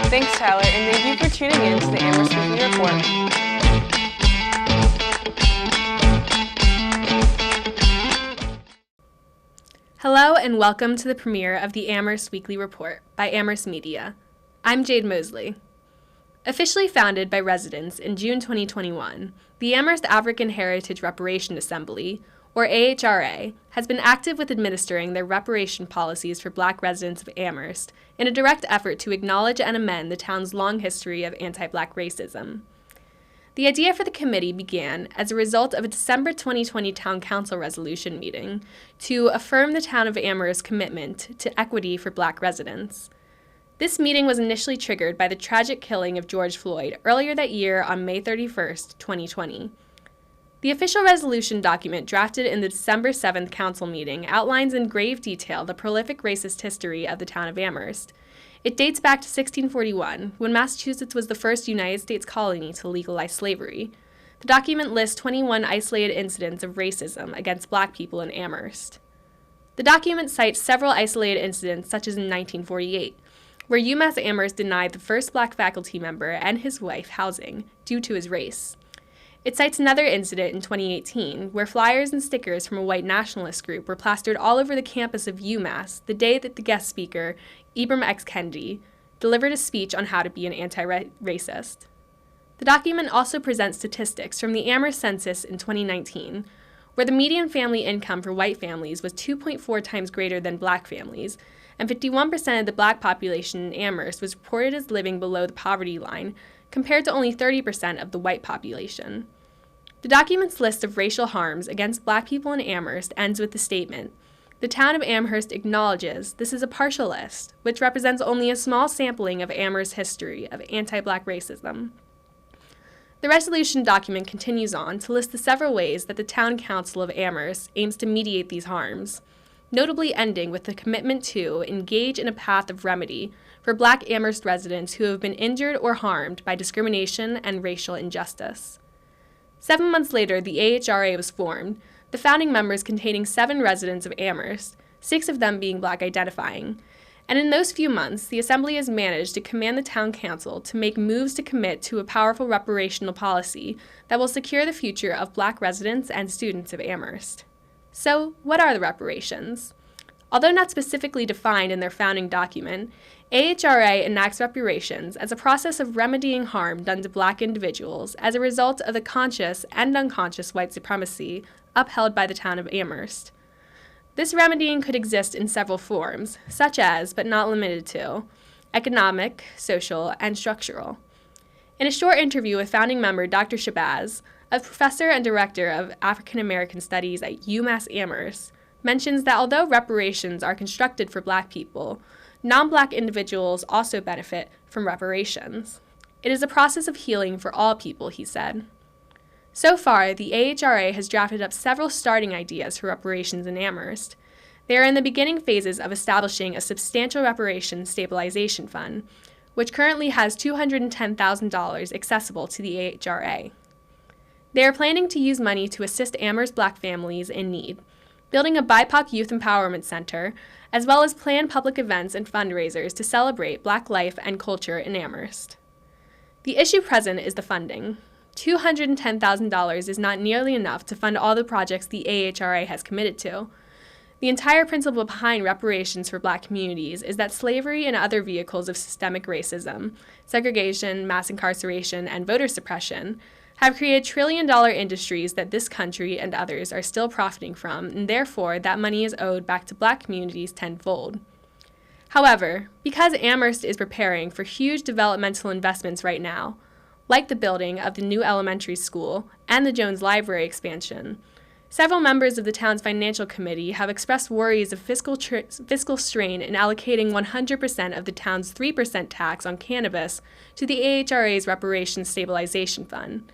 Thanks, Tyler, and thank you for tuning in to the Amherst Weekly Report. Hello and welcome to the premiere of the Amherst Weekly Report by Amherst Media. I'm Jade Mosley. Officially founded by residents in June 2021, the Amherst African Heritage Reparation Assembly, or AHRA, has been active with administering their reparation policies for Black residents of Amherst in a direct effort to acknowledge and amend the town's long history of anti-Black racism. The idea for the committee began as a result of a December 2020 Town Council resolution meeting to affirm the town of Amherst's commitment to equity for Black residents. This meeting was initially triggered by the tragic killing of George Floyd earlier that year on May 31, 2020. The official resolution document drafted in the December 7th council meeting outlines in grave detail the prolific racist history of the town of Amherst. It dates back to 1641, when Massachusetts was the first United States colony to legalize slavery. The document lists 21 isolated incidents of racism against Black people in Amherst. The document cites several isolated incidents, such as in 1948, where UMass Amherst denied the first Black faculty member and his wife housing due to his race. It cites another incident in 2018, where flyers and stickers from a white nationalist group were plastered all over the campus of UMass the day that the guest speaker, Ibram X. Kendi, delivered a speech on how to be an anti-racist. The document also presents statistics from the Amherst census in 2019, where the median family income for white families was 2.4 times greater than Black families, and 51% of the Black population in Amherst was reported as living below the poverty line, compared to only 30% of the white population. The document's list of racial harms against Black people in Amherst ends with the statement, "The town of Amherst acknowledges this is a partial list, which represents only a small sampling of Amherst's history of anti-Black racism." The resolution document continues on to list the several ways that the Town Council of Amherst aims to mediate these harms, notably ending with the commitment to engage in a path of remedy for Black Amherst residents who have been injured or harmed by discrimination and racial injustice. 7 months later, the AHRA was formed, the founding members containing 7 residents of Amherst, 6 of them being Black identifying. And in those few months, the Assembly has managed to command the Town Council to make moves to commit to a powerful reparational policy that will secure the future of Black residents and students of Amherst. So, what are the reparations? Although not specifically defined in their founding document, AHRA enacts reparations as a process of remedying harm done to Black individuals as a result of the conscious and unconscious white supremacy upheld by the town of Amherst. This remedying could exist in several forms, such as, but not limited to, economic, social, and structural. In a short interview with founding member Dr. Shabazz, a professor and director of African American Studies at UMass Amherst, mentions that although reparations are constructed for Black people, non-Black individuals also benefit from reparations. It is a process of healing for all people, he said. So far, the AHRA has drafted up several starting ideas for reparations in Amherst. They are in the beginning phases of establishing a substantial reparations stabilization fund, which currently has $210,000 accessible to the AHRA. They are planning to use money to assist Amherst Black families in need, building a BIPOC Youth Empowerment Center, as well as plan public events and fundraisers to celebrate Black life and culture in Amherst. The issue present is the funding. $210,000 is not nearly enough to fund all the projects the AHRA has committed to. The entire principle behind reparations for Black communities is that slavery and other vehicles of systemic racism, segregation, mass incarceration, and voter suppression have created trillion-dollar industries that this country and others are still profiting from, and therefore that money is owed back to Black communities tenfold. However, because Amherst is preparing for huge developmental investments right now, like the building of the new elementary school and the Jones Library expansion, several members of the town's financial committee have expressed worries of fiscal strain in allocating 100% of the town's 3% tax on cannabis to the AHRA's Reparations Stabilization Fund.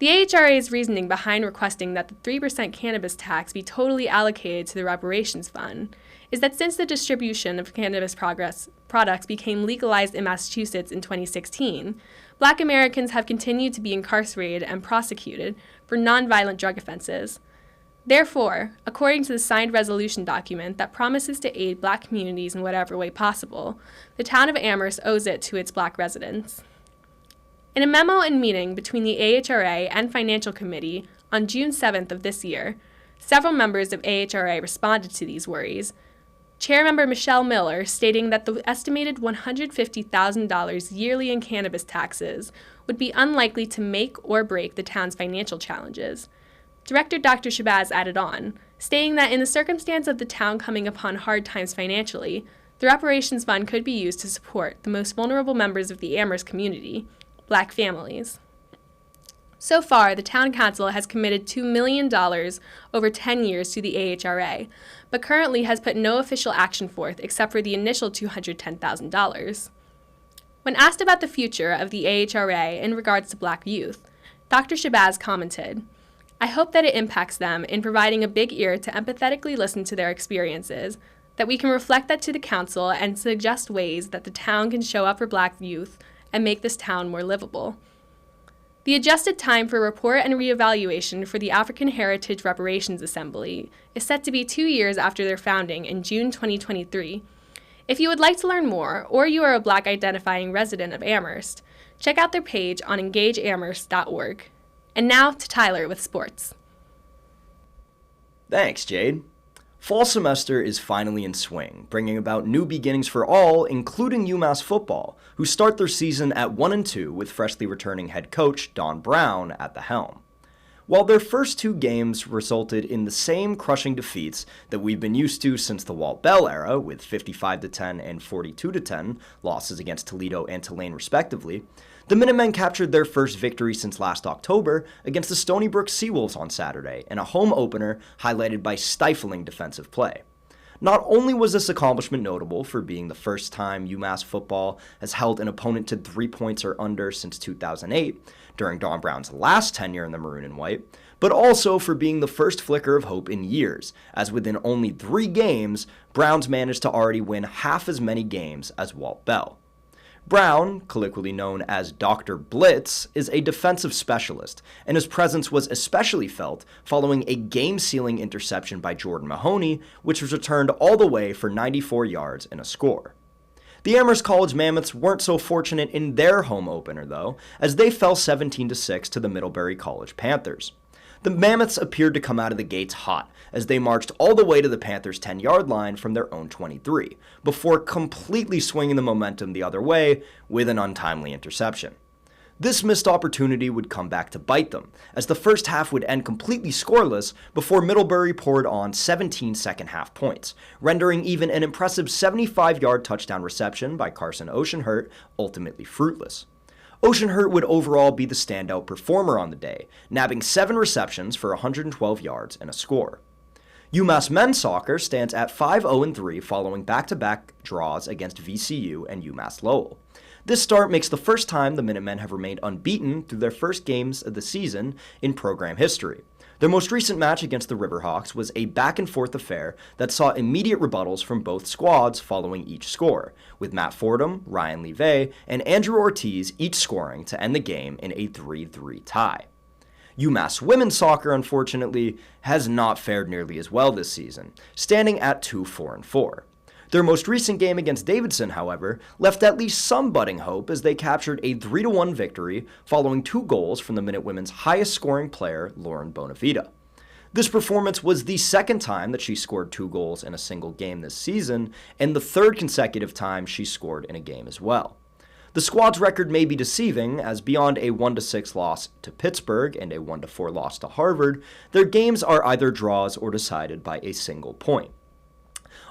The AHRA's reasoning behind requesting that the 3% cannabis tax be totally allocated to the Reparations Fund is that since the distribution of cannabis products became legalized in Massachusetts in 2016, Black Americans have continued to be incarcerated and prosecuted for nonviolent drug offenses. Therefore, according to the signed resolution document that promises to aid Black communities in whatever way possible, the town of Amherst owes it to its Black residents. In a memo and meeting between the AHRA and Financial Committee on June 7th of this year, several members of AHRA responded to these worries. Chairmember Michelle Miller stating that the estimated $150,000 yearly in cannabis taxes would be unlikely to make or break the town's financial challenges. Director Dr. Shabazz added on, stating that in the circumstance of the town coming upon hard times financially, the reparations fund could be used to support the most vulnerable members of the Amherst community, Black families. So far, the town council has committed $2 million over 10 years to the AHRA, but currently has put no official action forth except for the initial $210,000. When asked about the future of the AHRA in regards to Black youth, Dr. Shabazz commented, "I hope that it impacts them in providing a big ear to empathetically listen to their experiences, that we can reflect that to the council and suggest ways that the town can show up for Black youth and make this town more livable." The adjusted time for report and reevaluation for the African Heritage Reparations Assembly is set to be 2 years after their founding in June 2023. If you would like to learn more, or you are a Black identifying resident of Amherst, check out their page on engageamherst.org. And now to Tyler with sports. Thanks, Jade. Fall semester is finally in swing, bringing about new beginnings for all, including UMass football, who start their season at 1-2 with freshly returning head coach Don Brown at the helm. While their first 2 games resulted in the same crushing defeats that we've been used to since the Walt Bell era, with 55-10 and 42-10 losses against Toledo and Tulane respectively, the Minutemen captured their first victory since last October against the Stony Brook Seawolves on Saturday in a home opener highlighted by stifling defensive play. Not only was this accomplishment notable for being the first time UMass football has held an opponent to 3 points or under since 2008, during Don Brown's last tenure in the maroon and white, but also for being the first flicker of hope in years, as within only 3 games, Browns managed to already win half as many games as Walt Bell. Brown, colloquially known as Dr. Blitz, is a defensive specialist, and his presence was especially felt following a game-sealing interception by Jordan Mahoney, which was returned all the way for 94 yards and a score. The Amherst College Mammoths weren't so fortunate in their home opener, though, as they fell 17-6 to the Middlebury College Panthers. The Mammoths appeared to come out of the gates hot, as they marched all the way to the Panthers' 10-yard line from their own 23, before completely swinging the momentum the other way with an untimely interception. This missed opportunity would come back to bite them, as the first half would end completely scoreless before Middlebury poured on 17 second-half points, rendering even an impressive 75-yard touchdown reception by Carson Oceanhurt ultimately fruitless. Oceanhurt would overall be the standout performer on the day, nabbing 7 receptions for 112 yards and a score. UMass men's soccer stands at 5-0-3 following back-to-back draws against VCU and UMass Lowell. This start makes the first time the Minutemen have remained unbeaten through their first games of the season in program history. Their most recent match against the Riverhawks was a back-and-forth affair that saw immediate rebuttals from both squads following each score, with Matt Fordham, Ryan Levay, and Andrew Ortiz each scoring to end the game in a 3-3 tie. UMass women's soccer, unfortunately, has not fared nearly as well this season, standing at 2-4-4. Their most recent game against Davidson, however, left at least some budding hope as they captured a 3-1 victory following 2 goals from the Minutewomen's highest scoring player, Lauren Bonavita. This performance was the second time that she scored 2 goals in a single game this season, and the third consecutive time she scored in a game as well. The squad's record may be deceiving, as beyond a 1-6 loss to Pittsburgh and a 1-4 loss to Harvard, their games are either draws or decided by a single point.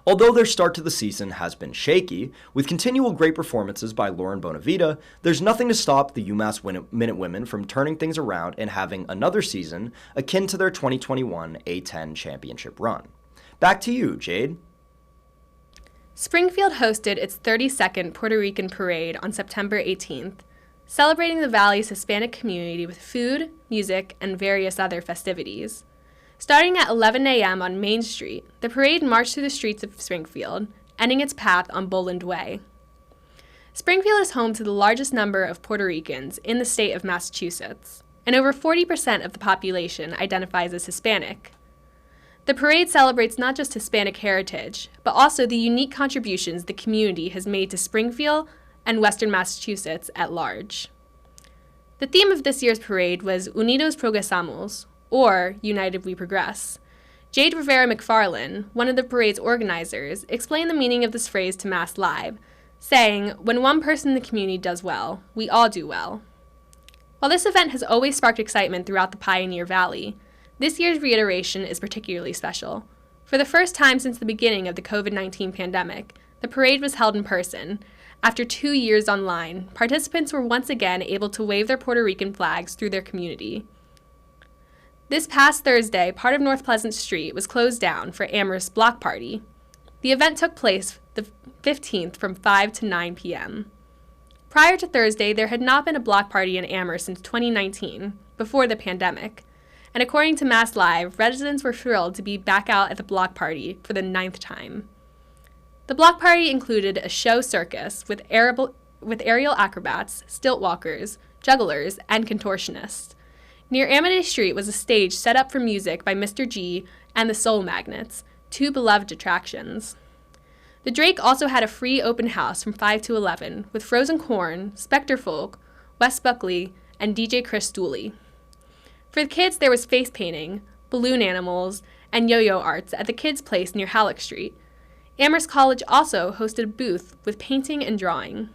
Although their start to the season has been shaky, with continual great performances by Lauren Bonavita, there's nothing to stop the UMass Minutewomen from turning things around and having another season akin to their 2021 A10 championship run. Back to you, Jade. Springfield hosted its 32nd Puerto Rican parade on September 18th, celebrating the Valley's Hispanic community with food, music, and various other festivities. Starting at 11 a.m. on Main Street, the parade marched through the streets of Springfield, ending its path on Boland Way. Springfield is home to the largest number of Puerto Ricans in the state of Massachusetts, and over 40% of the population identifies as Hispanic. The parade celebrates not just Hispanic heritage, but also the unique contributions the community has made to Springfield and Western Massachusetts at large. The theme of this year's parade was Unidos Progresamos, or United We Progress. Jade Rivera McFarlane, one of the parade's organizers, explained the meaning of this phrase to Mass Live, saying, "When one person in the community does well, we all do well." While this event has always sparked excitement throughout the Pioneer Valley, this year's reiteration is particularly special. For the first time since the beginning of the COVID-19 pandemic, the parade was held in person. After 2 years online, participants were once again able to wave their Puerto Rican flags through their community. This past Thursday, part of North Pleasant Street was closed down for Amherst's block party. The event took place the 15th from 5 to 9 p.m. Prior to Thursday, there had not been a block party in Amherst since 2019, before the pandemic. And according to Mass Live, residents were thrilled to be back out at the block party for the 9th time. The block party included a show circus with aerial acrobats, stilt walkers, jugglers, and contortionists. Near Amity Street was a stage set up for music by Mr. G and the Soul Magnets, two beloved attractions. The Drake also had a free open house from 5 to 11 with Frozen Corn, Spectre Folk, Wes Buckley, and DJ Chris Dooley. For the kids, there was face painting, balloon animals, and yo-yo arts at the Kids' Place near Halleck Street. Amherst College also hosted a booth with painting and drawing.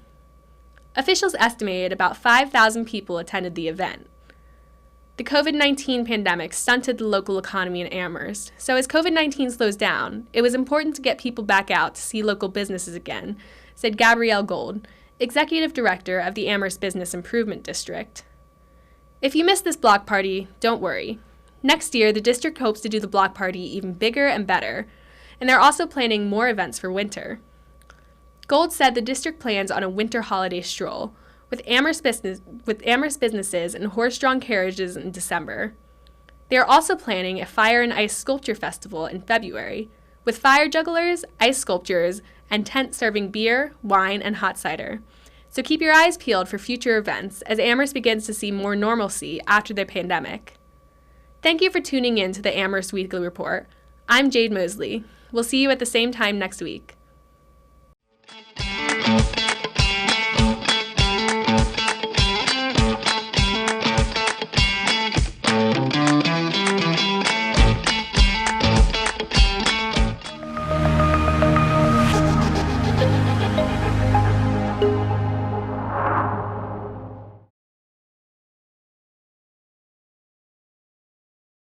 Officials estimated about 5,000 people attended the event. The COVID-19 pandemic stunted the local economy in Amherst, so as COVID-19 slows down, it was important to get people back out to see local businesses again, said Gabrielle Gold, Executive Director of the Amherst Business Improvement District. If you missed this block party, don't worry. Next year, the district hopes to do the block party even bigger and better, and they're also planning more events for winter. Gold said the district plans on a winter holiday stroll, with Amherst businesses and horse-drawn carriages in December. They are also planning a Fire and Ice Sculpture Festival in February, with fire jugglers, ice sculptures, and tents serving beer, wine, and hot cider. So keep your eyes peeled for future events as Amherst begins to see more normalcy after the pandemic. Thank you for tuning in to the Amherst Weekly Report. I'm Jade Mosley. We'll see you at the same time next week.